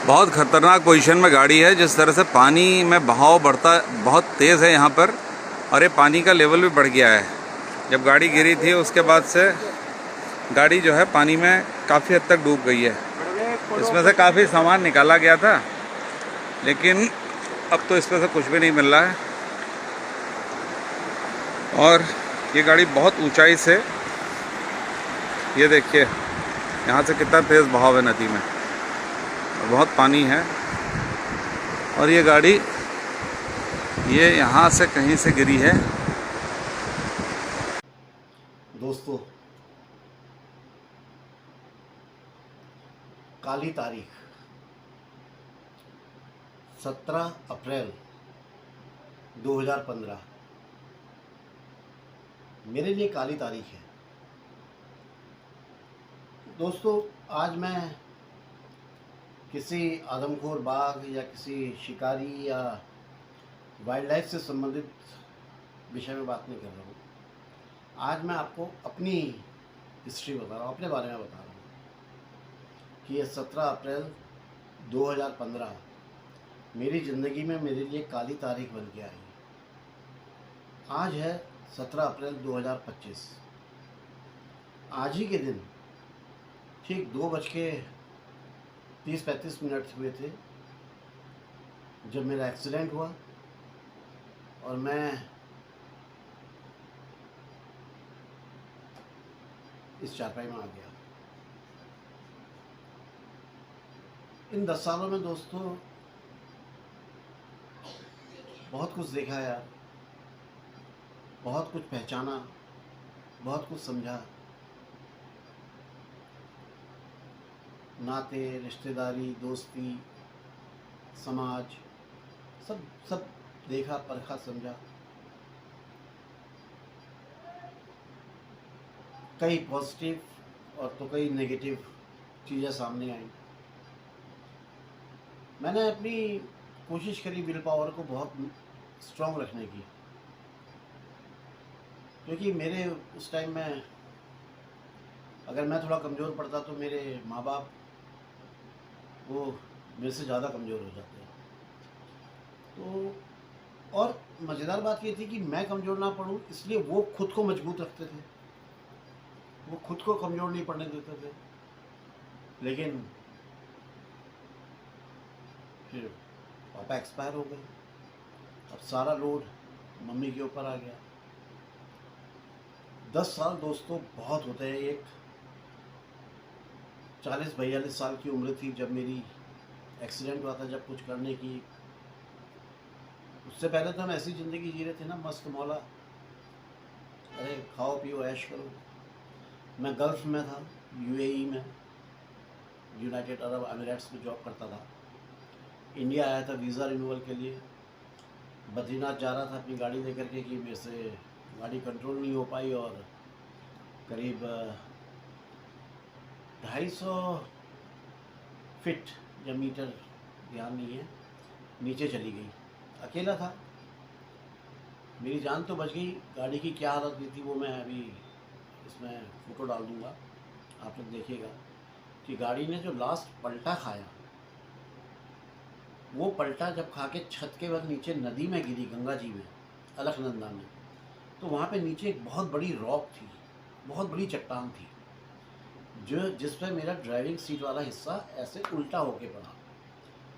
बहुत ख़तरनाक पोजीशन में गाड़ी है। जिस तरह से पानी में बहाव बढ़ता बहुत तेज़ है यहाँ पर, और ये पानी का लेवल भी बढ़ गया है। जब गाड़ी गिरी थी उसके बाद से गाड़ी जो है पानी में काफ़ी हद तक डूब गई है। इसमें से काफ़ी सामान निकाला गया था, लेकिन अब तो इसमें से कुछ भी नहीं मिल रहा है। और ये गाड़ी बहुत ऊंचाई से, ये देखिए यहाँ से कितना तेज़ बहाव है नदी में, और बहुत पानी है। और ये गाड़ी ये यहाँ से कहीं से गिरी है। दोस्तों, काली तारीख 17 अप्रैल 2015 मेरे लिए काली तारीख है। दोस्तों, आज मैं किसी आदमखोर बाघ या किसी शिकारी या वाइल्ड लाइफ से संबंधित विषय में बात नहीं कर रहा हूँ। आज मैं आपको अपनी हिस्ट्री बता रहा हूँ, अपने बारे में बता रहा हूँ कि ये 17 अप्रैल 2015 मेरी ज़िंदगी में मेरे लिए काली तारीख बन के आई। आज है 17 अप्रैल 2025। आज ही के दिन ठीक 2:30-35 हुए थे जब मेरा एक्सीडेंट हुआ और मैं इस चारपाई में आ गया। इन 10 सालों में दोस्तों बहुत कुछ देखा यार, बहुत कुछ पहचाना, बहुत कुछ समझा। नाते, रिश्तेदारी, दोस्ती, समाज, सब देखा, परखा, समझा। कई पॉजिटिव और तो कई नेगेटिव चीज़ें सामने आई। मैंने अपनी कोशिश करी विल पावर को बहुत स्ट्रॉन्ग रखने की, क्योंकि मेरे उस टाइम में अगर मैं थोड़ा कमज़ोर पड़ता तो मेरे माँ बाप वो मेरे से ज़्यादा कमज़ोर हो जाते। तो और मज़ेदार बात ये थी कि मैं कमज़ोर ना पड़ूं, इसलिए वो खुद को मजबूत रखते थे, वो खुद को कमज़ोर नहीं पड़ने देते थे। लेकिन फिर पापा एक्सपायर हो गए, अब सारा लोड मम्मी के ऊपर आ गया। 10 साल दोस्तों बहुत होते हैं। एक 40-42 साल की उम्र थी जब मेरी एक्सीडेंट हुआ था, जब कुछ करने की। उससे पहले तो हम ऐसी ज़िंदगी जी रहे थे ना, मस्त मौला, अरे खाओ पियो ऐश करो। मैं गल्फ़ में था, यूएई में, यूनाइटेड अरब अमीराट्स में जॉब करता था। इंडिया आया था वीज़ा रिन्यूअल के लिए। बद्रीनाथ जा रहा था अपनी गाड़ी लेकर के कि मेरे से गाड़ी कंट्रोल नहीं हो पाई और करीब 250 फीट या मीटर, ध्यान नहीं है, नीचे चली गई। अकेला था, मेरी जान तो बच गई। गाड़ी की क्या हालत हुई थी वो मैं अभी इसमें फ़ोटो डाल दूँगा, आप लोग देखिएगा कि गाड़ी ने जो लास्ट पलटा खाया, वो पलटा जब खा के छत के बाद नीचे नदी में गिरी, गंगा जी में, अलकनंदा में। तो वहाँ पे नीचे एक बहुत बड़ी रॉक थी, बहुत बड़ी चट्टान थी, जो जिस पर मेरा ड्राइविंग सीट वाला हिस्सा ऐसे उल्टा होके पड़ा।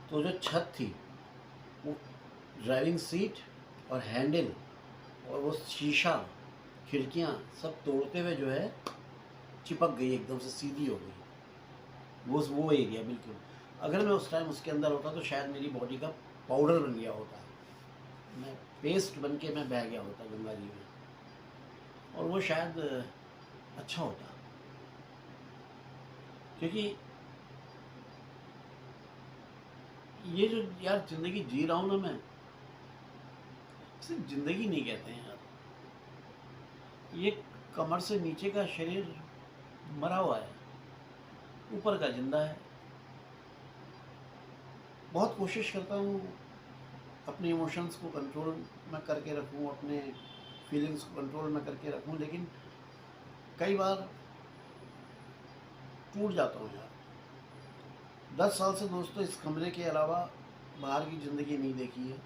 तो जो छत थी वो ड्राइविंग सीट और हैंडल और वो शीशा, खिड़कियाँ सब तोड़ते हुए जो है चिपक गई, एकदम से सीधी हो गई वो एरिया बिल्कुल। अगर मैं उस टाइम उसके अंदर होता तो शायद मेरी बॉडी का पाउडर बन गया होता, मैं पेस्ट बन के मैं बह गया होता गंगा जी में, और वो शायद अच्छा होता। क्योंकि ये जो यार ज़िंदगी जी रहा हूँ ना मैं, इसे ज़िंदगी नहीं कहते हैं यार। ये कमर से नीचे का शरीर मरा हुआ है, ऊपर का जिंदा है। बहुत कोशिश करता हूँ अपने इमोशंस को कंट्रोल में करके रखूँ, अपने फीलिंग्स को कंट्रोल में करके रखूँ, लेकिन कई बार टूट जाता हूँ यार। 10 साल से दोस्तों इस कमरे के अलावा बाहर की ज़िंदगी नहीं देखी है।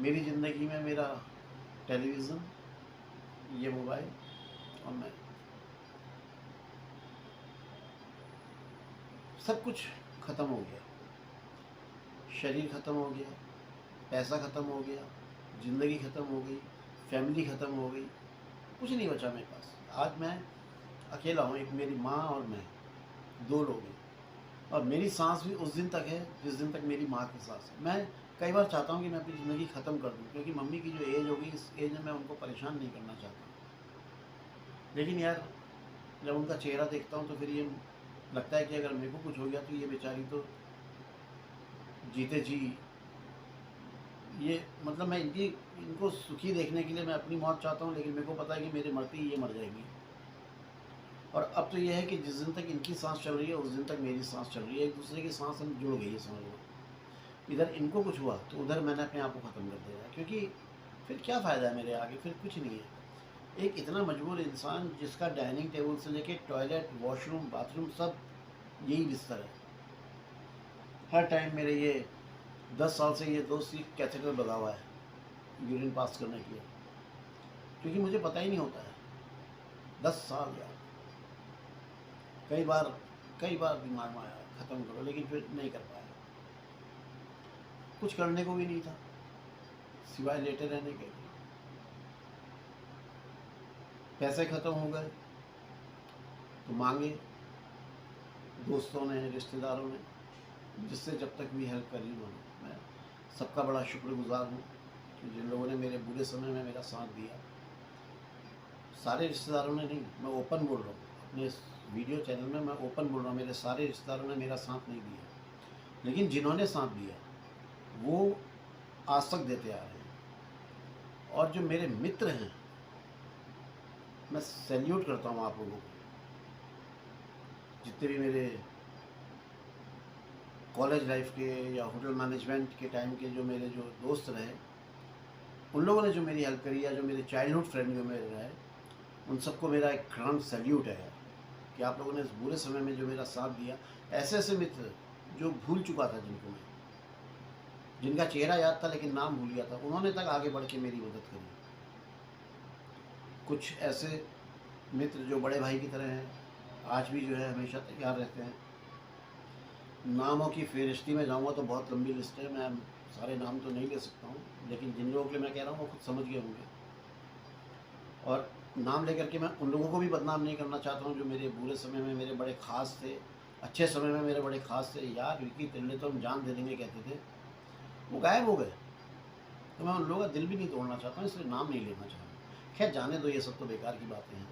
मेरी ज़िंदगी में मेरा टेलीविज़न, ये मोबाइल और मैं, सब कुछ ख़त्म हो गया। शरीर ख़त्म हो गया, पैसा ख़त्म हो गया, ज़िंदगी ख़त्म हो गई, फैमिली ख़त्म हो गई, कुछ नहीं बचा मेरे पास। आज मैं अकेला हूँ, एक मेरी माँ और मैं, 2 लोग हैं। और मेरी सांस भी उस दिन तक है जिस दिन तक मेरी माँ की सांस है। मैं कई बार चाहता हूँ कि मैं अपनी ज़िंदगी ख़त्म कर दूँ, क्योंकि मम्मी की जो एज होगी, इस एज में मैं उनको परेशान नहीं करना चाहता। लेकिन यार, जब उनका चेहरा देखता हूँ तो फिर ये लगता है कि अगर मेरे को कुछ हो गया तो ये बेचारी तो जीते जी, ये मतलब मैं इनको सुखी देखने के लिए मैं अपनी मौत चाहता हूँ, लेकिन मेरे को पता है कि मेरे मरते ही ये मर जाएंगी। और अब तो ये है कि जिस दिन तक इनकी सांस चल रही है उस दिन तक मेरी सांस चल रही है, एक दूसरे की सांस हम जुड़ गई है, समझ लो। इधर इनको कुछ हुआ तो उधर मैंने अपने आप को ख़त्म कर दिया, क्योंकि फिर क्या फ़ायदा है मेरे आगे, फिर कुछ नहीं है। एक इतना मजबूर इंसान जिसका डाइनिंग टेबल से लेके टॉयलेट, वॉशरूम, बाथरूम सब यही बिस्तर है। हर टाइम मेरे ये 10 साल से ये दोस्त ही कैथेटर लगा हुआ है यूरिन पास करने के लिए, क्योंकि मुझे पता ही नहीं होता है। 10 साल यार, कई बार दिमाग में आया ख़त्म करो, लेकिन फिर नहीं कर पाया। कुछ करने को भी नहीं था सिवाय लेटे रहने के। पैसे ख़त्म हो गए तो मांगे दोस्तों ने, रिश्तेदारों ने, जिससे जब तक भी हेल्प करी उन्होंने। मैं सबका बड़ा शुक्रगुजार हूँ कि जिन लोगों ने मेरे बुरे समय में मेरा साथ दिया। सारे रिश्तेदारों ने नहीं, मैं ओपन बोल रहा हूँ, अपने इस वीडियो चैनल में मैं ओपन बोल रहा हूँ, मेरे सारे रिश्तेदारों ने मेरा साथ नहीं दिया, लेकिन जिन्होंने साथ दिया वो आज तक देते आ रहे हैं। और जो मेरे मित्र हैं, मैं सैल्यूट करता हूँ आप लोगों को। जितने भी मेरे कॉलेज लाइफ के या होटल मैनेजमेंट के टाइम के जो मेरे जो दोस्त रहे, उन लोगों ने जो मेरी हेल्प करी, या जो मेरे चाइल्डहुड फ्रेंड जो मेरे रहे, उन सबको मेरा एक ग्रांड सैल्यूट है यार, कि आप लोगों ने इस बुरे समय में जो मेरा साथ दिया। ऐसे ऐसे मित्र जो भूल चुका था, जिनको मैं, जिनका चेहरा याद था लेकिन नाम भूल गया था, उन्होंने तक आगे बढ़ के मेरी मदद करी। कुछ ऐसे मित्र जो बड़े भाई की तरह हैं, आज भी जो है हमेशा तैयार रहते हैं। नामों की फहरिस्ती में जाऊंगा तो बहुत लंबी लिस्ट है, मैं सारे नाम तो नहीं ले सकता हूँ, लेकिन जिन लोगों के लिए मैं कह रहा हूँ वो खुद समझ गए होंगे। और नाम लेकर के मैं उन लोगों को भी बदनाम नहीं करना चाहता हूँ जो मेरे बुरे समय में मेरे बड़े ख़ास थे, अच्छे समय में मेरे बड़े ख़ास थे। यार विकी तिल्ले तो हम जान दे देंगे कहते थे, वो गायब हो गए। तो मैं उन लोगों का दिल भी नहीं तोड़ना चाहता हूँ, इसलिए नाम नहीं लेना चाहता। खैर जाने दो, ये सब तो बेकार की बातें हैं।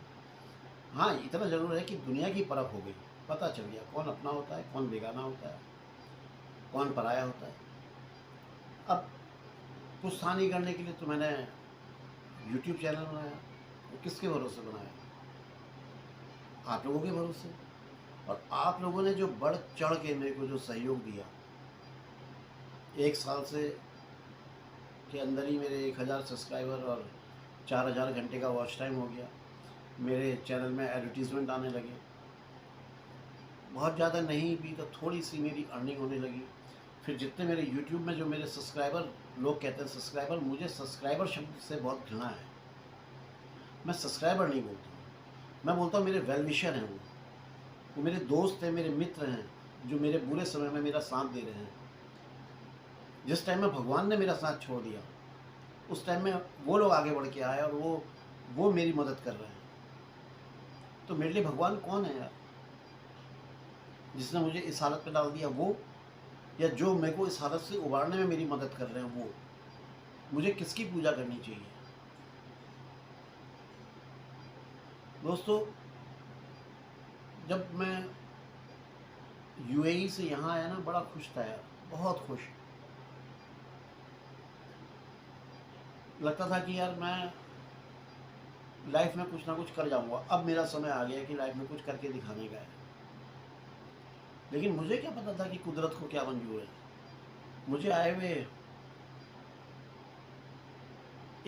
हाँ, इतना ज़रूर है कि दुनिया की परख हो गई, पता चल गया कौन अपना होता है, कौन बेगाना होता है, कौन पराया होता है। अब कुछ था नहीं करने के लिए तो मैंने यूट्यूब चैनल बनाया। वो किसके भरोसे बनाया? आप लोगों के भरोसे। और आप लोगों ने जो बढ़ चढ़ के मेरे को जो सहयोग दिया, 1 साल से के अंदर ही मेरे 1000 सब्सक्राइबर और 4000 घंटे का वॉच टाइम हो गया। मेरे चैनल में एडवर्टीज़मेंट आने लगे, बहुत ज़्यादा नहीं भी तो थोड़ी सी मेरी अर्निंग होने लगी। फिर जितने मेरे यूट्यूब में जो मेरे सब्सक्राइबर, लोग कहते हैं सब्सक्राइबर, मुझे सब्सक्राइबर शब्द से बहुत घृणा है। मैं सब्सक्राइबर नहीं बोलता हूँ, मैं बोलता हूँ मेरे वेल विशर हैं। वो मेरे दोस्त हैं, मेरे मित्र हैं, जो मेरे बुरे समय में मेरा साथ दे रहे हैं। जिस टाइम में भगवान ने मेरा साथ छोड़ दिया, उस टाइम में वो लोग आगे बढ़ के आए और वो मेरी मदद कर रहे हैं। तो मेरे लिए भगवान कौन है यार, जिसने मुझे इस हालत में डाल दिया वो, या जो मेरे को इस हालत से उबारने में मेरी मदद कर रहे हैं वो? मुझे किसकी पूजा करनी चाहिए? दोस्तों, जब मैं यूएई से यहाँ आया ना, बड़ा खुश था यार, बहुत खुश। लगता था कि यार मैं लाइफ में कुछ ना कुछ कर जाऊंगा। अब मेरा समय आ गया कि लाइफ में कुछ करके दिखाने का है। लेकिन मुझे क्या पता था कि कुदरत को क्या मंजूर है। मुझे आए हुए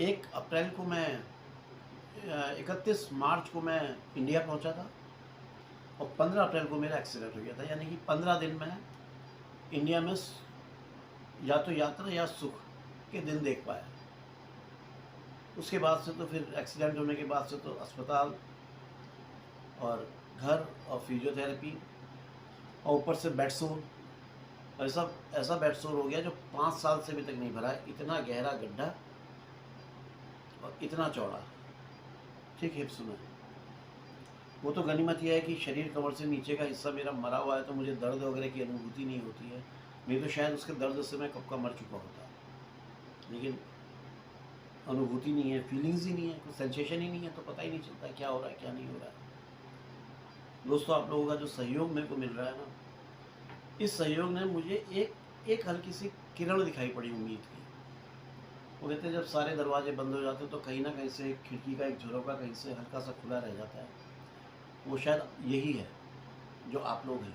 1 अप्रैल को मैं 31 मार्च को मैं इंडिया पहुंचा था, और 15 अप्रैल को मेरा एक्सीडेंट हो गया था, यानी कि 15 दिन मैं इंडिया में या तो यात्रा या सुख के दिन देख पाया। उसके बाद से तो फिर एक्सीडेंट होने के बाद से तो अस्पताल और घर और फिजियोथेरेपी और ऊपर से बेड सोर, ऐसा ऐसा बेड सोर हो गया जो 5 साल से अभी तक नहीं भरा है। इतना गहरा गड्ढा और इतना चौड़ा, ठीक है सुना। वो तो गनीमत यह है कि शरीर कमर से नीचे का हिस्सा मेरा मरा हुआ है, तो मुझे दर्द वगैरह की अनुभूति नहीं होती है। नहीं तो शायद उसके दर्द से मैं कब का मर चुका होता, लेकिन अनुभूति नहीं है, फीलिंग्स ही नहीं है, कुछ सेंसेशन ही नहीं है, तो पता ही नहीं चलता क्या हो रहा है क्या नहीं हो रहा है। दोस्तों, आप लोगों का जो सहयोग मेरे को मिल रहा है ना, इस सहयोग ने मुझे एक हल्की सी किरण दिखाई पड़ी उम्मीद की। वो कहते हैं जब सारे दरवाजे बंद हो जाते हैं तो कहीं ना कहीं से खिड़की का एक झरोका कहीं से हल्का सा खुला रह जाता है। वो शायद यही है जो आप लोग हैं।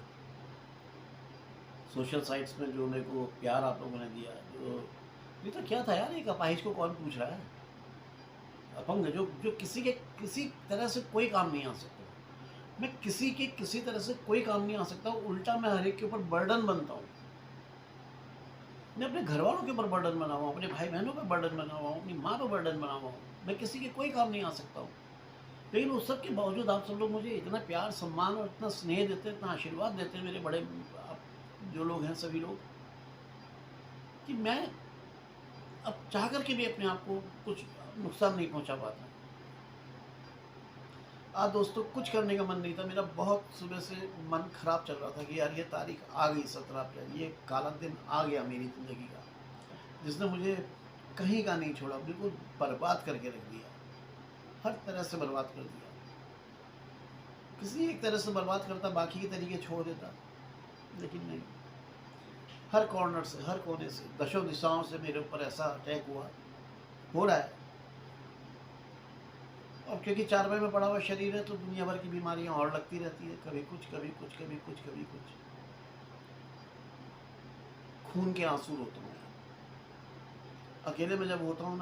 सोशल साइट्स में जो मेरे को प्यार आप लोगों ने दिया, जो ये तो क्या था यार, एक अपाहिज को कौन पूछ रहा है, अपंग जो किसी तरह से कोई काम नहीं आ सकता। मैं किसी तरह से कोई काम नहीं आ सकता, उल्टा मैं हर एक के ऊपर बर्डन बनता हूँ। मैं अपने घर वालों के ऊपर बर्डन बना हुआ हूँ, अपने भाई बहनों पर बर्डन बना हुआ हूँ, अपनी माँ पर बर्डन बना हुआ हूँ। मैं किसी के कोई काम नहीं आ सकता हूँ, लेकिन उस सब के बावजूद आप सब लोग मुझे इतना प्यार सम्मान और इतना स्नेह देते हैं, इतना आशीर्वाद देते हैं, मेरे बड़े जो लोग हैं सभी लोग, कि मैं अब चाह करके भी अपने आप को कुछ नुकसान नहीं पहुंचा पाता। आज दोस्तों कुछ करने का मन नहीं था मेरा, बहुत सुबह से मन खराब चल रहा था कि यार ये तारीख आ गई 17 अप्रैल, ये काला दिन आ गया मेरी ज़िंदगी का, जिसने मुझे कहीं का नहीं छोड़ा, बिल्कुल बर्बाद करके रख दिया, हर तरह से बर्बाद कर दिया। किसी एक तरह से बर्बाद करता, बाकी के तरीके छोड़ देता, लेकिन नहीं, हर कॉर्नर से, हर कोने से, दशों दिशाओं से मेरे ऊपर ऐसा अटैक हो रहा है। और क्योंकि चारपाई में पड़ा हुआ शरीर है तो दुनिया भर की बीमारियां और लगती रहती है, कभी कुछ कभी कुछ कभी कुछ कभी कुछ। खून के आंसू रोता हूँ। अकेले में जब होता हूँ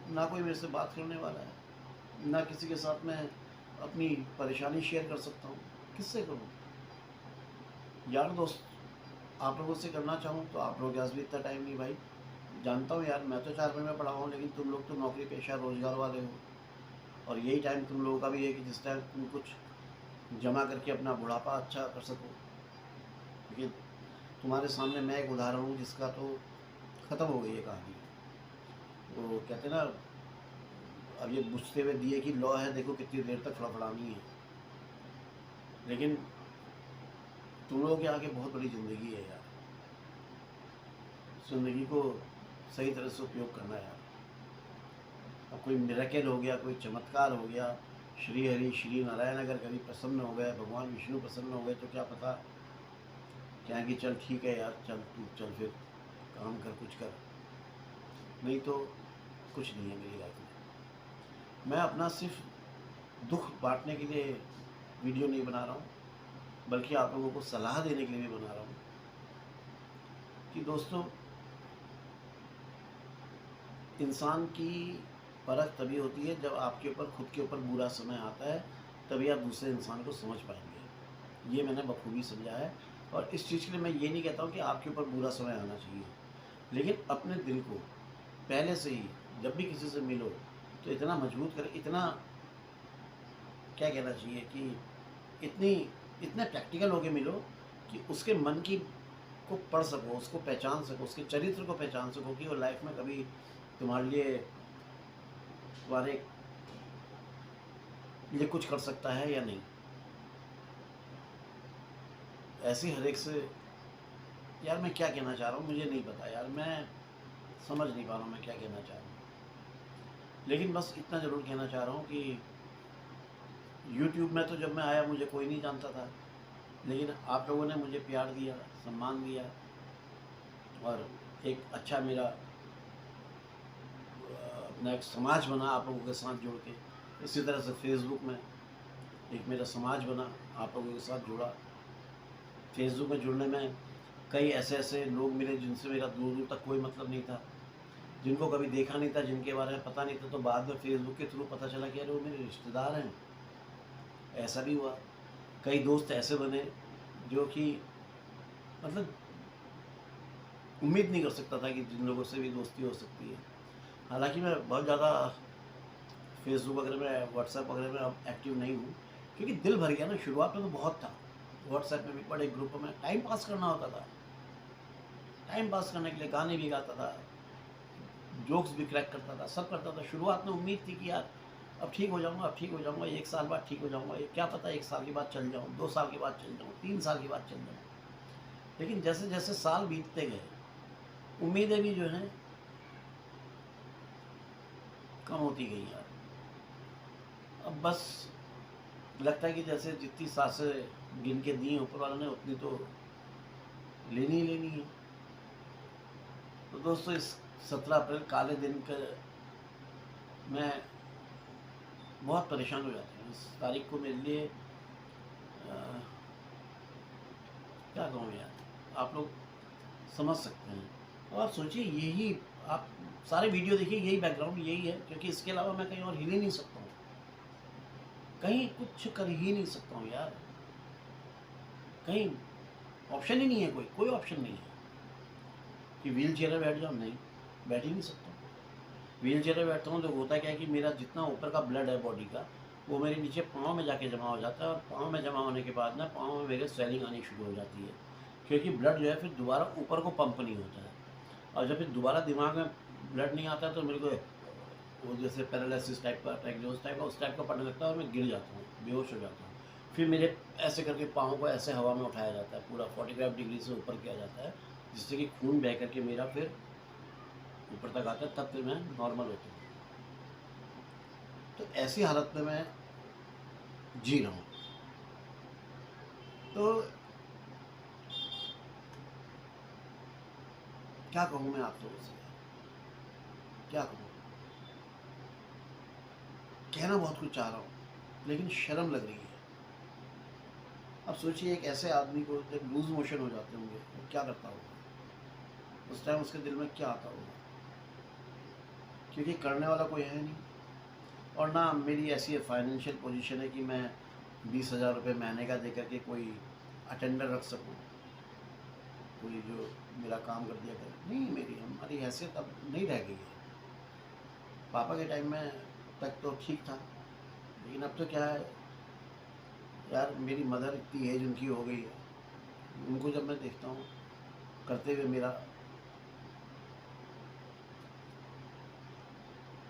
ना कोई मेरे से बात करने वाला है, ना किसी के साथ मैं अपनी परेशानी शेयर कर सकता हूँ, किससे करूँ? यार दोस्त आप लोगों से करना चाहूँ तो आप लोगों के पास भी इतना टाइम नहीं भाई। जानता हूँ यार, मैं तो चारपाई में पड़ा हूँ, लेकिन तुम लोग तो नौकरी पेशा रोजगार वाले हो, और यही टाइम तुम लोगों का भी है कि जिस टाइम तुम कुछ जमा करके अपना बुढ़ापा अच्छा कर सको। लेकिन तुम्हारे सामने मैं एक उदाहरण हूँ जिसका तो ख़त्म हो गई है कहानी। तो कहते ना, अब ये बुझते हुए दिए की लौ है, देखो कितनी देर तक फड़फड़ानी है। लेकिन तुम लोगों के आगे बहुत बड़ी ज़िंदगी है यार, ज़िंदगी को सही तरह से उपयोग करना है यार। अब कोई मिरेकल हो गया, कोई चमत्कार हो गया, श्री हरि श्री नारायण अगर कभी प्रसन्न हो गए, भगवान विष्णु प्रसन्न हो गए, तो क्या पता क्या कि चल ठीक है यार, चल तू चल फिर काम कर, कुछ कर, नहीं तो कुछ नहीं है मेरी लाइफ में। मैं अपना सिर्फ दुख बांटने के लिए वीडियो नहीं बना रहा हूँ, बल्कि आप लोगों को सलाह देने के लिए भी बना रहा हूँ कि दोस्तों, इंसान की परख तभी होती है जब आपके ऊपर खुद के ऊपर बुरा समय आता है, तभी आप दूसरे इंसान को समझ पाएंगे। ये मैंने बखूबी समझा है। और इस चीज़ के लिए मैं ये नहीं कहता हूँ कि आपके ऊपर बुरा समय आना चाहिए, लेकिन अपने दिल को पहले से ही जब भी किसी से मिलो तो इतना मजबूत करें, इतना क्या कहना चाहिए कि इतने प्रैक्टिकल होके मिलो कि उसके मन की को पढ़ सको, उसको पहचान सको, उसके चरित्र को पहचान सको कि वो लाइफ में कभी तुम्हारे लिए कुछ कर सकता है या नहीं। ऐसे हर एक से यार मैं क्या कहना चाह रहा हूँ मुझे नहीं पता यार, मैं समझ नहीं पा रहा हूँ मैं क्या कहना चाह रहा हूँ। लेकिन बस इतना ज़रूर कहना चाह रहा हूँ कि YouTube में तो जब मैं आया मुझे कोई नहीं जानता था, लेकिन आप लोगों ने मुझे प्यार दिया, सम्मान दिया, और एक अच्छा मेरा अपना एक समाज बना आप लोगों के साथ जुड़ के। इसी तरह से फेसबुक में एक मेरा समाज बना, आप लोगों के साथ जुड़ा। फेसबुक में जुड़ने में कई ऐसे लोग मिले जिनसे मेरा दूर दूर तक कोई मतलब नहीं था, जिनको कभी देखा नहीं था, जिनके बारे में पता नहीं था, तो बाद में फेसबुक के थ्रू पता चला कि अरे वो मेरे रिश्तेदार हैं। ऐसा भी हुआ। कई दोस्त ऐसे बने जो कि मतलब उम्मीद नहीं कर सकता था कि जिन लोगों से भी दोस्ती हो सकती है। हालांकि मैं बहुत ज़्यादा फेसबुक वगैरह में, व्हाट्सएप वगैरह में अब एक्टिव नहीं हूँ, क्योंकि दिल भर गया ना। शुरुआत में तो बहुत था, व्हाट्सएप में भी बड़े ग्रुप में टाइम पास करना होता था। टाइम पास करने के लिए गाने भी गाता था, जोक्स भी क्रैक करता था, सब करता था। शुरुआत में उम्मीद थी कि यार अब ठीक हो जाऊंगा, अब ठीक हो जाऊंगा, 1 साल बाद ठीक हो जाऊंगा, ये क्या पता 1 साल के बाद चल जाऊँ, 2 साल के बाद चल जाऊँ, 3 साल के बाद चल जाऊँ। लेकिन जैसे जैसे साल बीतते गए, उम्मीदें भी जो हैं कम होती गई यार। अब बस लगता है कि जैसे जितनी सांसें गिन के दी हैं ऊपर वाले ने, उतनी तो लेनी ही लेनी है। तो दोस्तों, इस 17 अप्रैल काले दिन का मैं बहुत परेशान हो जाता हूँ। इस तारीख को मेरे लिए क्या कहूँ यार, आप लोग समझ सकते हैं। और आप सोचिए, यही आप सारे वीडियो देखिए, यही बैकग्राउंड यही है, क्योंकि इसके अलावा मैं कहीं और हिल ही नहीं सकता हूँ, कहीं कुछ कर ही नहीं सकता हूँ यार। कहीं ऑप्शन ही नहीं है, कोई ऑप्शन नहीं है कि व्हील चेयर में बैठ जाऊँ। नहीं, बैठ ही नहीं सकता। व्हील चेयर में बैठता हूँ तो होता क्या है कि मेरा जितना ऊपर का ब्लड है बॉडी का, वो मेरे नीचे पाँव में जाके जमा हो जाता है, और पाँव में जमा होने के बाद ना पाँव में मेरे स्वेलिंग आनी शुरू हो जाती है, क्योंकि ब्लड जो है फिर दोबारा ऊपर को पंप नहीं होता है। और जब फिर दोबारा दिमाग में ब्लड नहीं आता तो मेरे को वो जैसे पैरालिसिस टाइप का अटैक, जो उस टाइप का पड़ने लगता है, और मैं गिर जाता हूँ, बेहोश हो जाता हूँ। फिर मेरे ऐसे करके पाँव को ऐसे हवा में उठाया जाता है, पूरा 45 डिग्री से ऊपर किया जाता है, जिससे कि खून बह करके मेरा फिर ऊपर तक आता है, तब फिर मैं नॉर्मल होता हूँ। तो ऐसी हालत में मैं जी रहा हूँ। तो क्या कहूँ मैं आप लोगों से, क्या कहूँ। कहना बहुत कुछ चाह रहा हूँ, लेकिन शर्म लग रही है। अब सोचिए, एक ऐसे आदमी को जब लूज मोशन हो जाते होंगे तो क्या करता होगा उस टाइम, उसके दिल में क्या आता होगा, क्योंकि करने वाला कोई है नहीं। और ना मेरी ऐसी फाइनेंशियल पोजीशन है कि मैं 20,000 रुपये महीने का दे करके कोई अटेंडर रख सकूँ, कोई जो मेरा काम कर दिया करे। नहीं, हमारी हैसियत अब नहीं रह गई है। पापा के टाइम में तक तो ठीक था, लेकिन अब तो क्या है यार, मेरी मदर इतनी एज उनकी हो गई है, उनको जब मैं देखता हूँ करते हुए मेरा,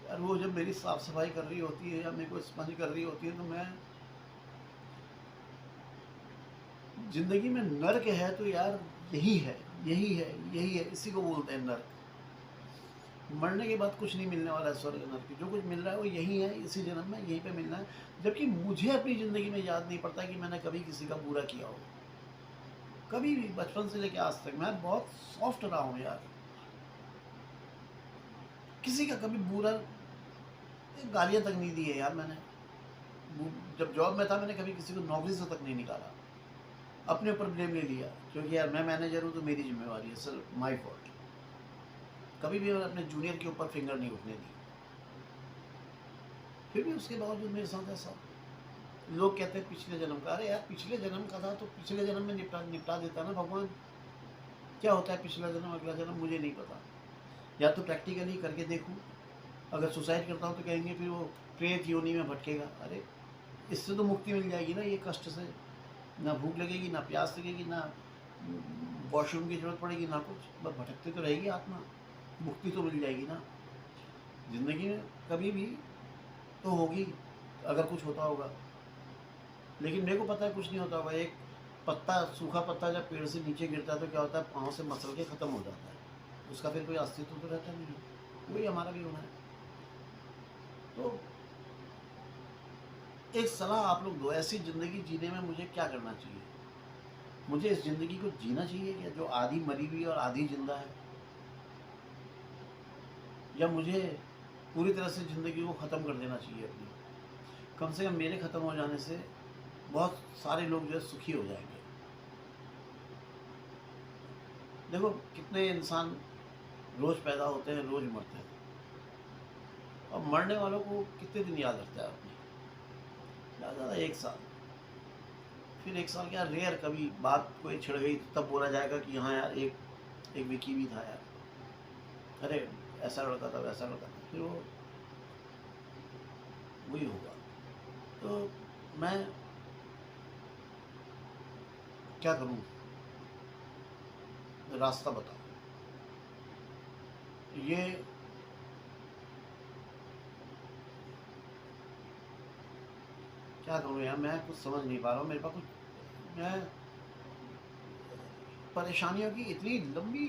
यार वो जब मेरी साफ़ सफाई कर रही होती है या मेरे को स्पंज कर रही होती है, तो मैं, ज़िंदगी में नर्क है तो यार यही है, यही है, यही है, इसी को बोलते हैं नर्क। मरने के बाद कुछ नहीं मिलने वाला है स्वर्ग नर्क, जो कुछ मिल रहा है वो यही है, इसी जन्म में यहीं पे मिलना है। जबकि मुझे अपनी ज़िंदगी में याद नहीं पड़ता कि मैंने कभी किसी का बुरा किया हो, कभी भी, बचपन से लेकर आज तक मैं बहुत सॉफ्ट रहा हूँ यार। किसी का कभी बुरा, गालियाँ तक नहीं दी है यार मैंने। जब जॉब में था मैंने कभी किसी को नौकरी से तक नहीं निकाला, अपने ऊपर ब्लेम ले लिया, क्योंकि यार मैं मैनेजर हूँ तो मेरी जिम्मेवारी है, सर माई फॉल्ट। कभी भी मैंने अपने जूनियर के ऊपर फिंगर नहीं उठने दी। फिर भी उसके बावजूद मेरे साथ ऐसा, लोग कहते हैं पिछले जन्म का। अरे यार, पिछले जन्म का था तो पिछले जन्म में निपटा देता ना भगवान। क्या होता है पिछला जन्म अगला जन्म, मुझे नहीं पता। या तो प्रैक्टिकली करके देखूँ, अगर सुसाइड करता हूँ तो कहेंगे फिर वो प्रेत योनि में भटकेगा। अरे इससे तो मुक्ति मिल जाएगी ना, ये कष्ट से। ना भूख लगेगी, ना प्यास लगेगी, ना वॉशरूम की जरूरत पड़ेगी, ना कुछ, बस भटकते तो रहेगी आत्मा, मुक्ति तो मिल जाएगी ना। ज़िंदगी में कभी भी तो होगी अगर कुछ होता होगा, लेकिन मेरे को पता है कुछ नहीं होता होगा। एक पत्ता, सूखा पत्ता जब पेड़ से नीचे गिरता है तो क्या होता है, पाँव से मसल के ख़त्म हो जाता है, उसका फिर कोई अस्तित्व तो रहता नहीं है। वही हमारा भी होना है। तो एक सलाह आप लोग दो, ऐसी ज़िंदगी जीने में मुझे क्या करना चाहिए? मुझे इस ज़िंदगी को जीना चाहिए क्या, जो आधी मरी हुई और आधी जिंदा है, या मुझे पूरी तरह से ज़िंदगी को ख़त्म कर देना चाहिए अपनी? कम से कम मेरे ख़त्म हो जाने से बहुत सारे लोग जो है सुखी हो जाएंगे। देखो कितने इंसान रोज़ पैदा होते हैं, रोज़ मरते हैं, और मरने वालों को कितने दिन याद रखता है अपनी? ज़्यादा 1 साल। फिर 1 साल क्या रेयर कभी बात कोई छिड़ गई तब बोला जाएगा कि हाँ यार एक विकी भी था यार, अरे ऐसा लड़का था वैसा लड़का था, फिर वो वही होगा। तो मैं क्या करूं, रास्ता बताओ। ये क्या करूं यार, मैं कुछ समझ नहीं पा रहा हूँ। मेरे पास कुछ, मैं परेशानियों की इतनी लंबी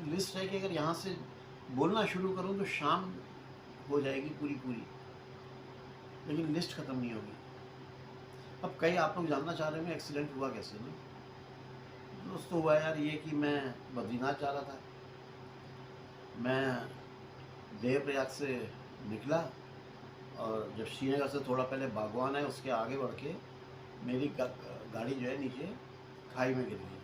लिस्ट है कि अगर यहाँ से बोलना शुरू करूँ तो शाम हो जाएगी पूरी पूरी, लेकिन लिस्ट ख़त्म नहीं होगी। अब कई आप लोग जानना चाह रहे होंगे एक्सीडेंट हुआ कैसे ना। दोस्तों हुआ यार ये कि मैं बद्रीनाथ जा रहा था। मैं देवप्रयाग से निकला और जब श्रीनगर से थोड़ा पहले बागवान है उसके आगे बढ़ के मेरी गाड़ी जो है नीचे खाई में गिर गई।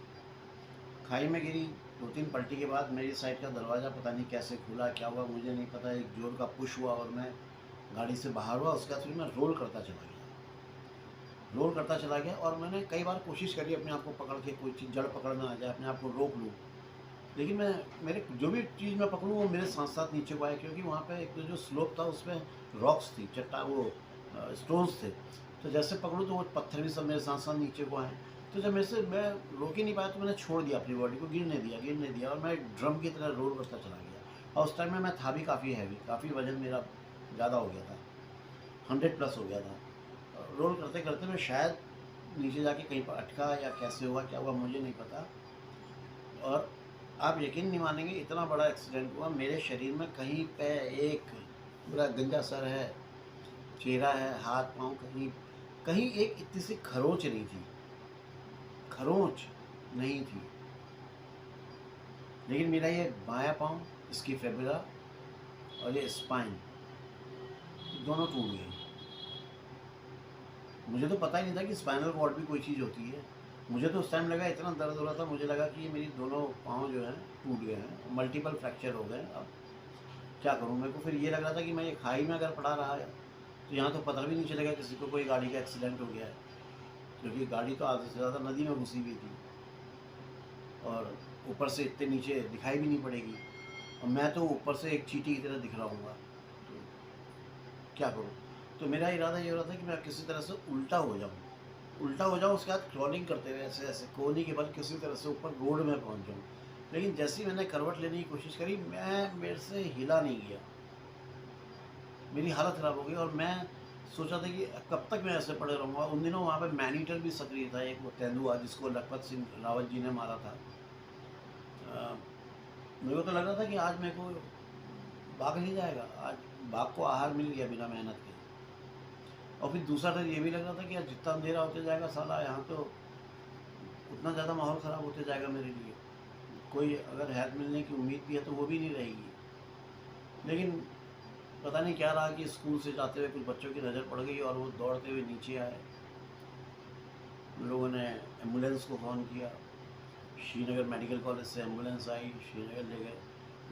खाई में गिरी, 2-3 पलटी के बाद मेरी साइड का दरवाज़ा पता नहीं कैसे खुला, क्या हुआ मुझे नहीं पता, एक जोर का पुश हुआ और मैं गाड़ी से बाहर हुआ। उसके बाद फिर मैं रोल करता चला गया और मैंने कई बार कोशिश करी अपने आप को पकड़ के, कोई चीज़ जड़ पकड़ में आ जाए, अपने आप को रोक लूँ, लेकिन मैं मेरे जो भी चीज़ मैं पकड़ूँ वो मेरे साथ साथ नीचे को आए, क्योंकि वहाँ पे एक जो स्लोप था उसमें रॉक्स थी, वो स्टोन्स थे, तो जैसे पकड़ूँ तो वो पत्थर भी सब मेरे साथ साथ नीचे को आए। तो जब मैं रोक ही नहीं पाया तो मैंने छोड़ दिया अपनी बॉडी को, गिरने दिया और मैं ड्रम की तरह रोल करता चला गया। और उस टाइम में मैं था भी काफ़ी हैवी, काफ़ी वजन मेरा ज़्यादा हो गया था, 100+ हो गया था। रोल करते करते मैं शायद नीचे जाके कहीं पर अटका या कैसे हुआ क्या हुआ मुझे नहीं पता। और आप यकीन नहीं मानेंगे, इतना बड़ा एक्सीडेंट हुआ, मेरे शरीर में कहीं पे एक पूरा गंजा सर है, चेहरा है, हाथ पाँव, कहीं कहीं एक इतनी सी खरोंच नहीं थी। लेकिन मेरा ये बायां पाँव, इसकी फेबुला और ये स्पाइन दोनों टूट गए। मुझे तो पता ही नहीं था कि स्पाइनल कॉर्ड भी कोई चीज़ होती है। मुझे तो उस टाइम लगा, इतना दर्द हो रहा था, मुझे लगा कि ये मेरी दोनों पाँव जो हैं टूट गए हैं, मल्टीपल फ्रैक्चर हो गए। अब क्या करूँ, मेरे को फिर ये लग रहा था कि मैं ये खाई में अगर पड़ा रहा है तो यहाँ तो पता भी नहीं चलेगा किसी को कोई गाड़ी का एक्सीडेंट हो गया है, क्योंकि गाड़ी तो आधे से ज़्यादा नदी में घुसी हुई थी और ऊपर से इतने नीचे दिखाई भी नहीं पड़ेगी, और मैं तो ऊपर से एक चींटी की तरह दिख रहा हूँ। तो क्या करूँ, तो मेरा इरादा ये हो रहा था कि मैं किसी तरह से उल्टा हो जाऊँ, उसके बाद क्रॉलिंग करते हुए ऐसे ऐसे कोहनी के बल किसी तरह से ऊपर रोड में पहुँच जाऊँ। लेकिन जैसे ही मैंने करवट लेने की कोशिश करी, मेरे से हिला नहीं गया, मेरी हालत ख़राब हो गई। और मैं सोचा था कि कब तक मैं ऐसे पड़े रहूँगा। उन दिनों वहाँ पे मैनीटर भी सक्रिय था, एक वो तेंदुआ जिसको लखपत सिंह रावत जी ने मारा था। मेरे को तो लग रहा था कि आज मेरे को भाग नहीं जाएगा, आज बाघ को आहार मिल गया बिना मेहनत के। और फिर दूसरा डर ये भी लग रहा था कि यार जितना अंधेरा होते जाएगा साला, यहाँ तो उतना ज़्यादा माहौल ख़राब होते जाएगा मेरे लिए। कोई अगर हेल्प मिलने की उम्मीद भी है तो वो भी नहीं रहेगी। लेकिन पता नहीं क्या रहा कि स्कूल से जाते हुए कुछ बच्चों की नज़र पड़ गई और वो दौड़ते हुए नीचे आए। उन लोगों ने एम्बुलेंस को फ़ोन किया, श्रीनगर मेडिकल कॉलेज से एम्बुलेंस आई, श्रीनगर ले गए।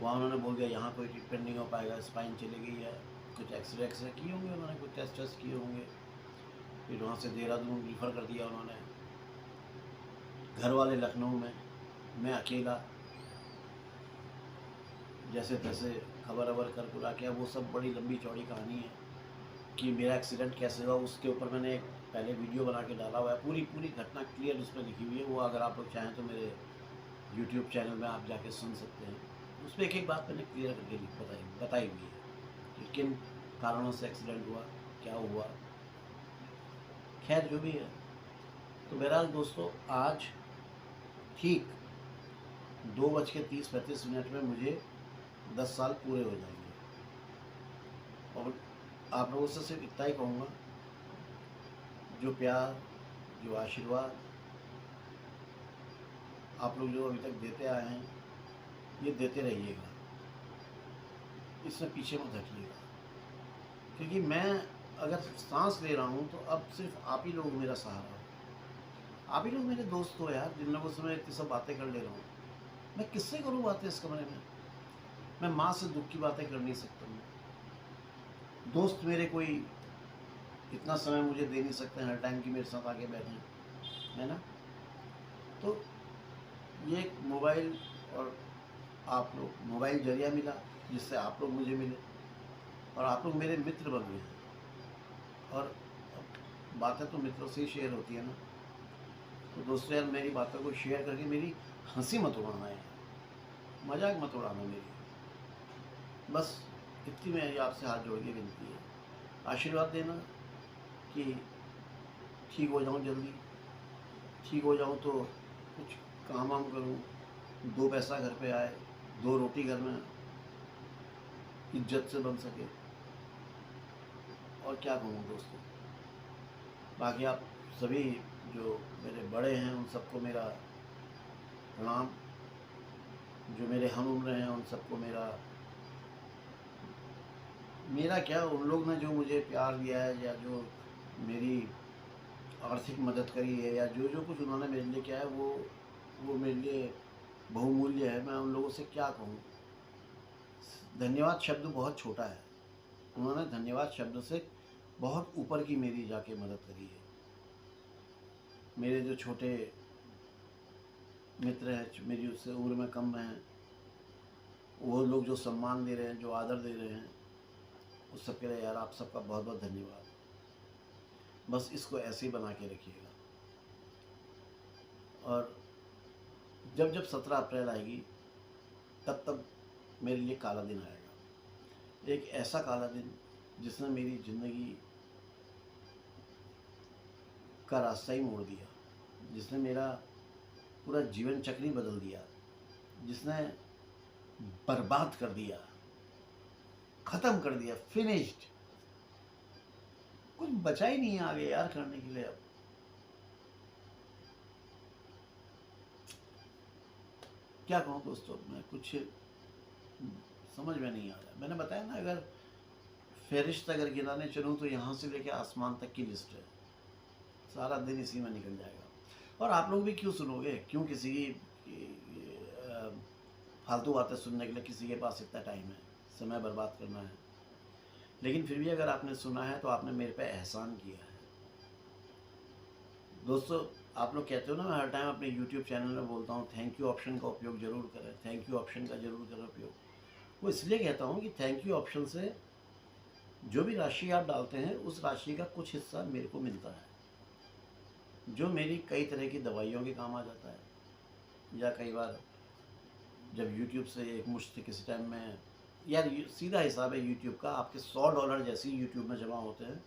वहाँ उन्होंने बोल दिया यहाँ कोई ट्रीटमेंट नहीं हो पाएगा, स्पाइन चली गई है। कुछ एक्सरे किए होंगे उन्होंने, कुछ टेस्ट किए होंगे। फिर वहाँ से देहरादून रिफ़र कर दिया उन्होंने। घर वाले लखनऊ में, मैं अकेला जैसे तैसे खबर अबर कर कुरा के। वो सब बड़ी लंबी चौड़ी कहानी है कि मेरा एक्सीडेंट कैसे हुआ, उसके ऊपर मैंने एक पहले वीडियो बना के डाला हुआ है, पूरी घटना क्लियर उस पर लिखी हुई है। वो अगर आप लोग चाहें तो मेरे यूट्यूब चैनल में आप जाके सुन सकते हैं। उस पर एक बात मैंने क्लियर करके बताई हुई है कि किन कारणों से एक्सीडेंट हुआ, क्या हुआ। खैर जो भी है, तो बहरहाल दोस्तों, आज ठीक 2:30-35 में मुझे 10 साल पूरे हो जाएंगे। और आप लोगों से सिर्फ इतना ही कहूँगा, जो प्यार, जो आशीर्वाद आप लोग जो अभी तक देते आए हैं, ये देते रहिएगा, इसमें पीछे मत हटिएगा। क्योंकि मैं अगर सांस ले रहा हूँ तो अब सिर्फ आप ही लोग मेरा सहारा हो, आप ही लोग मेरे दोस्त हो यार, जिन लोगों से मैं इतनी सब बातें कर ले रहा हूँ। मैं किससे करूँ बातें इस कमरे में? मैं माँ से दुख की बातें कर नहीं सकता हूँ, दोस्त मेरे कोई इतना समय मुझे दे नहीं सकते हर टाइम की मेरे साथ आके बैठें। है ना। तो ये एक मोबाइल और आप लोग, मोबाइल जरिया मिला जिससे आप लोग मुझे मिले और आप लोग मेरे मित्र बन गए हैं। और बातें तो मित्रों से ही शेयर होती है ना। तो दोस्तों यार, मेरी बातों को शेयर करके मेरी हंसी मत उड़ाना यार, मजाक मत उड़ाना मेरी। बस इतनी मेरी आपसे हाथ जोड़ के विनती है, आशीर्वाद देना कि ठीक हो जाऊं जल्दी। ठीक हो जाऊं तो कुछ काम वाम करूं, 2 पैसा घर पे आए, 2 रोटी घर में इज्जत से बन सके। और क्या कहूँ दोस्तों, बाकी आप सभी जो मेरे बड़े हैं उन सबको मेरा प्रणाम, जो मेरे हम उम्र हैं उन सबको मेरा क्या, उन लोग ने जो मुझे प्यार दिया है या जो मेरी आर्थिक मदद करी है या जो जो कुछ उन्होंने मेरे लिए किया है वो मेरे लिए बहुमूल्य है। मैं उन लोगों से क्या कहूँ। धन्यवाद शब्द बहुत छोटा है, उन्होंने धन्यवाद शब्द से बहुत ऊपर की मेरी जाके मदद करी है। मेरे जो छोटे मित्र हैं, मेरी उससे उम्र में कम हैं, वो लोग जो सम्मान दे रहे हैं, जो आदर दे रहे हैं, उस सब के लिए यार आप सबका बहुत बहुत धन्यवाद। बस इसको ऐसे ही बना के रखिएगा। और जब जब 17 अप्रैल आएगी तब तब मेरे लिए काला दिन आएगा, एक ऐसा काला दिन जिसने मेरी ज़िंदगी का रास्ता ही मोड़ दिया, जिसने मेरा पूरा जीवन चक्र ही बदल दिया, जिसने बर्बाद कर दिया, ख़त्म कर दिया, फिनिश्ड। कुछ बचा ही नहीं है आगे यार करने के लिए। अब क्या कहूँ दोस्तों, मैं कुछ समझ में नहीं आ रहा। मैंने बताया ना, अगर फहरिस्त अगर गिनाने चलूँ तो यहाँ से लेकर आसमान तक की लिस्ट है, सारा दिन इसी में निकल जाएगा। और आप लोग भी क्यों सुनोगे, क्यों किसी की फालतू बातें सुनने के लिए किसी के पास इतना टाइम है, समय बर्बाद करना है। लेकिन फिर भी अगर आपने सुना है तो आपने मेरे पे एहसान किया है। दोस्तों आप लोग कहते हो ना, मैं हर टाइम अपने YouTube चैनल में बोलता हूँ थैंक यू ऑप्शन का उपयोग ज़रूर करें, थैंक यू ऑप्शन का ज़रूर करें उपयोग। वो इसलिए कहता हूँ कि थैंक यू ऑप्शन से जो भी राशि आप डालते हैं उस राशि का कुछ हिस्सा मेरे को मिलता है, जो मेरी कई तरह की दवाइयों के काम आ जाता है। या कई बार जब YouTube से एक मुश्त किसी टाइम में, यार सीधा हिसाब है YouTube का, आपके $100 जैसे ही YouTube में जमा होते हैं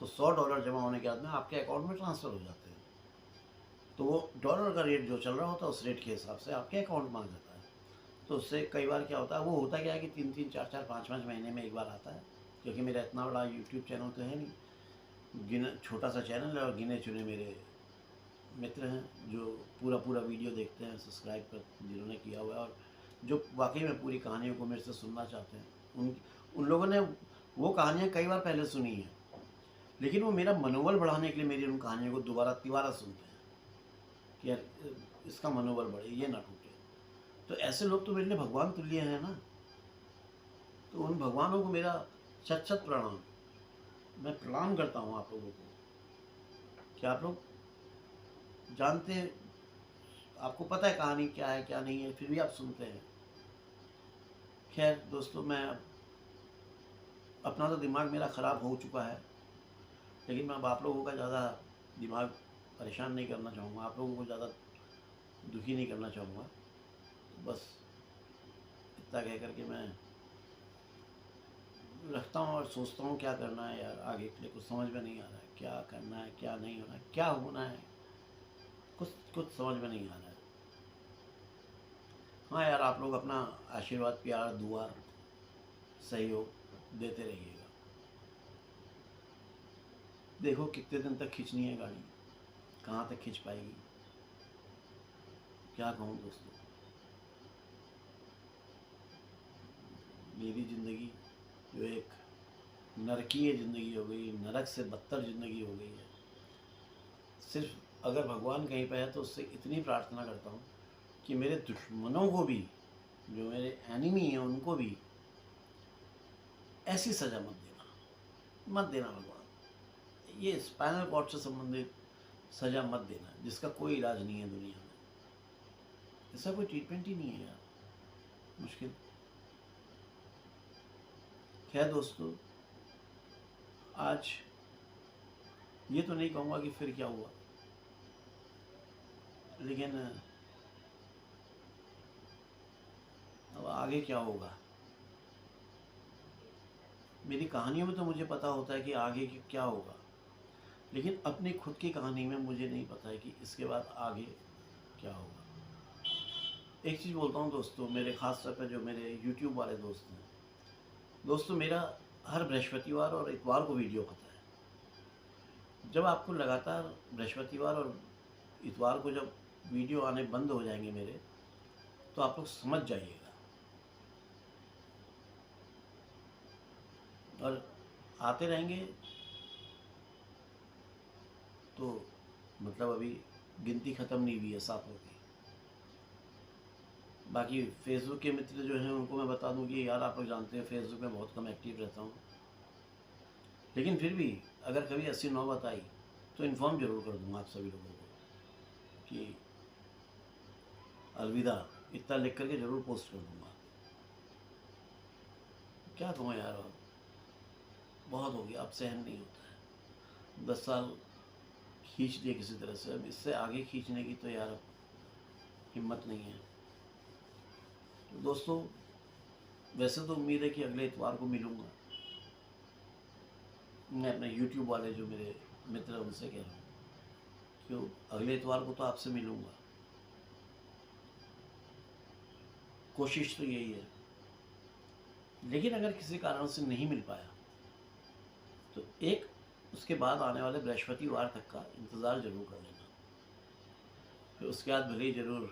तो $100 जमा होने के बाद में आपके अकाउंट में ट्रांसफ़र हो जाते हैं। तो वो डॉलर का रेट जो चल रहा होता है उस रेट के हिसाब से आपके अकाउंट में आ जाता है। तो उससे कई बार क्या होता है, वो होता क्या है कि 3-3, 4-4, 5-5 महीने में एक बार आता है। क्योंकि मेरा इतना बड़ा YouTube चैनल तो है नहीं, छोटा सा चैनल है और गिने चुने मेरे मित्र हैं जो पूरा वीडियो देखते हैं, सब्सक्राइब कर जिन्होंने किया हुआ है और जो वाकई में पूरी कहानियों को मेरे से सुनना चाहते हैं। उन लोगों ने वो कहानियाँ कई बार पहले सुनी हैं, लेकिन वो मेरा मनोबल बढ़ाने के लिए मेरी उन कहानियों को तिबारा सुनते हैं कि यार इसका मनोबल बढ़े, ये ना टूटे। तो ऐसे लोग तो मेरे लिए भगवान तुल्य हैं ना। तो उन भगवानों को मेरा शत शत प्रणाम। मैं प्रणाम करता हूँ आप लोगों को कि आप लोग जानते, आपको पता है कहानी क्या है क्या नहीं है, फिर भी आप सुनते हैं। खैर दोस्तों, मैं अपना तो दिमाग मेरा ख़राब हो चुका है, लेकिन मैं अब आप लोगों का ज़्यादा दिमाग परेशान नहीं करना चाहूँगा, आप लोगों को ज़्यादा दुखी नहीं करना चाहूँगा। तो बस इतना कह करके मैं रखता हूँ और सोचता हूँ क्या करना है यार आगे के लिए। कुछ समझ में नहीं आ रहा है, क्या करना है, क्या नहीं होना है, क्या होना है, कुछ समझ में नहीं आ रहा है। हाँ यार, आप लोग अपना आशीर्वाद, प्यार, दुआ, सहयोग देते रहिएगा। देखो कितने दिन तक खींचनी है गाड़ी, कहाँ तक खींच पाएगी। क्या कहूँ दोस्तों, मेरी ज़िंदगी जो एक नरकीय ज़िंदगी हो गई, नरक से बदतर ज़िंदगी हो गई है। सिर्फ अगर भगवान कहीं पे है तो उससे इतनी प्रार्थना करता हूँ कि मेरे दुश्मनों को भी, जो मेरे एनिमी हैं उनको भी ऐसी सज़ा मत देना भगवान। ये स्पाइनल कॉर्ड से संबंधित सज़ा मत देना, जिसका कोई इलाज नहीं है दुनिया में। ऐसा कोई ट्रीटमेंट ही नहीं है यार, मुश्किल। खैर दोस्तों, आज ये तो नहीं कहूँगा कि फिर क्या हुआ, लेकिन अब आगे क्या होगा। मेरी कहानियों में तो मुझे पता होता है कि आगे क्या होगा, लेकिन अपनी खुद की कहानी में मुझे नहीं पता है कि इसके बाद आगे क्या होगा। एक चीज़ बोलता हूँ दोस्तों, मेरे ख़ास तौर पर जो मेरे यूट्यूब वाले दोस्त हैं, दोस्तों मेरा हर बृहस्पतिवार और इतवार को वीडियो होता है। जब आपको लगातार बृहस्पतिवार और इतवार को जब वीडियो आने बंद हो जाएंगे मेरे, तो आप लोग समझ जाइएगा। और आते रहेंगे तो मतलब अभी गिनती ख़त्म नहीं हुई है सातों की। बाकी फेसबुक के मित्र जो हैं उनको मैं बता दूं कि यार आप लोग जानते हैं फेसबुक में बहुत कम एक्टिव रहता हूँ, लेकिन फिर भी अगर कभी ऐसी नौबत आई तो इन्फॉर्म ज़रूर कर दूंगा आप सभी लोगों को कि अलविदा इतना लिख करके ज़रूर पोस्ट कर दूंगा। क्या कहूँ यार, अब बहुत हो गया, अब सहन नहीं होता है। 10 साल खींच दिए किसी तरह से, अब इससे आगे खींचने की तो यार अब हिम्मत नहीं है। तो दोस्तों वैसे तो उम्मीद है कि अगले इतवार को मिलूँगा। मैं अपने YouTube वाले जो मेरे मित्र हैं उनसे कह रहा हूँ कि अगले इतवार को तो आपसे मिलूँगा। कोशिश तो यही है, लेकिन अगर किसी कारण से नहीं मिल पाया तो एक उसके बाद आने वाले बृहस्पतिवार तक का इंतज़ार ज़रूर कर लेना। फिर उसके बाद भले ही ज़रूर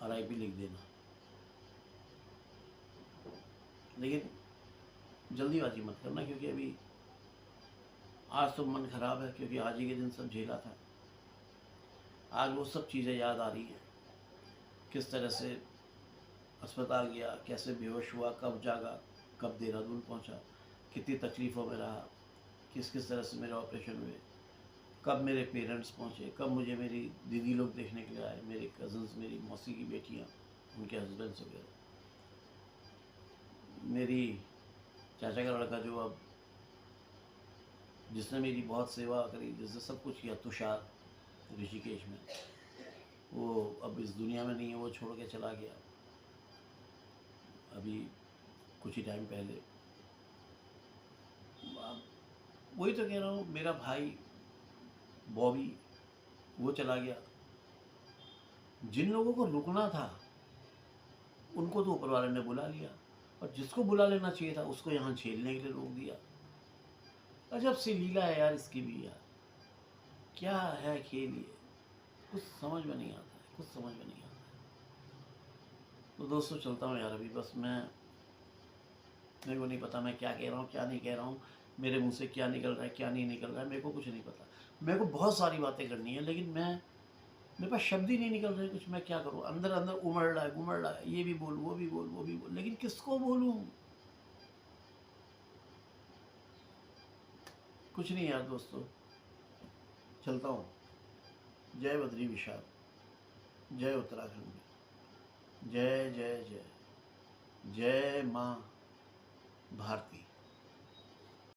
RIP लिख देना, लेकिन जल्दीबाजी मत करना, क्योंकि अभी आज तो मन ख़राब है, क्योंकि आज ही के दिन सब झेला था। आज वो सब चीज़ें याद आ रही हैं, किस तरह से अस्पताल गया, कैसे बेहोश हुआ, कब जागा, कब देहरादून पहुंचा, कितनी तकलीफ़ों में रहा, किस किस तरह से मेरे ऑपरेशन हुए, कब मेरे पेरेंट्स पहुंचे, कब मुझे मेरी दीदी लोग देखने के लिए आए, मेरे कज़न्स, मेरी मौसी की बेटियां, उनके हस्बैंड्स वगैरह, मेरी चाचा का लड़का जो अब जिसने मेरी बहुत सेवा करी, जिसने सब कुछ किया, तुषार ऋषिकेश में, वो अब इस दुनिया में नहीं है, वो छोड़ के चला गया अभी कुछ ही टाइम पहले। अब वही तो कह रहा हूँ, मेरा भाई बॉबी वो चला गया। जिन लोगों को रुकना था उनको तो ऊपर वाले ने बुला लिया, और जिसको बुला लेना चाहिए था उसको यहाँ झेलने के लिए रोक दिया। अजब सी लीला है यार इसकी भी यार, क्या है खेल ये, कुछ समझ में नहीं आता है, कुछ समझ में नहीं आता है। तो दोस्तों चलता हूँ यार, अभी बस मेरे को नहीं पता मैं क्या कह रहा हूँ, क्या नहीं कह रहा हूँ, मेरे मुंह से क्या निकल रहा है, क्या नहीं निकल रहा है, मेरे को कुछ नहीं पता। मेरे को बहुत सारी बातें करनी है, लेकिन मेरे पास शब्द ही नहीं निकल रहे कुछ। मैं क्या करूँ, अंदर अंदर उमड़ रहा है, ये भी बोल, वो भी बोल, वो भी बोल, लेकिन किसको बोलूँ, कुछ नहीं यार दोस्तों। चलता हूँ। जय बद्री विशाल, जय उत्तराखंड, जय जय जय, जय माँ भारती।